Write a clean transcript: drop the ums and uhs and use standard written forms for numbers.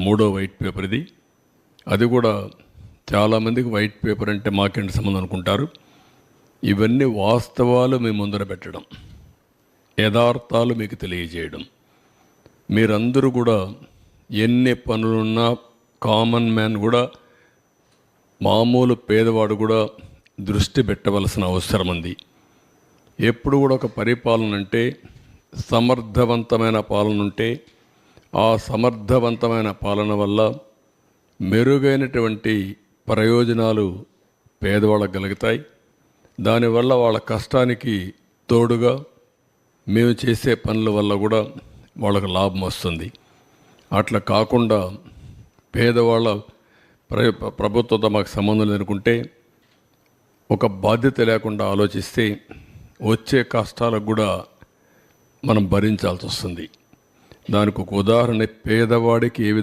మూడో white paper ఇది. అది కూడా చాలామందికి వైట్ పేపర్ అంటే మాకేంటి సంబంధం అనుకుంటారు. ఇవన్నీ వాస్తవాలు మీ ముందర పెట్టడం, యథార్థాలు మీకు తెలియజేయడం. మీరందరూ కూడా ఎన్ని పనులున్నా కామన్ మ్యాన్ కూడా, మామూలు పేదవాడు కూడా దృష్టి పెట్టవలసిన అవసరం ఉంది. ఎప్పుడు కూడా ఒక పరిపాలన అంటే సమర్థవంతమైన పాలన ఉంటే ఆ సమర్థవంతమైన పాలన వల్ల మెరుగైనటువంటి ప్రయోజనాలు పేదవాళ్ళకు కలుగుతాయి. దానివల్ల వాళ్ళ కష్టానికి తోడుగా మేము చేసే పనుల వల్ల కూడా వాళ్ళకు లాభం వస్తుంది. అట్లా కాకుండా పేదవాళ్ళ ప్రభుత్వంతో మాకు సంబంధం లేనుకుంటే, ఒక బాధ్యత లేకుండా ఆలోచిస్తే వచ్చే కష్టాలకు కూడా మనం భరించాల్సి వస్తుంది. దానికి ఒక ఉదాహరణ, పేదవాడికి ఏ విధంగా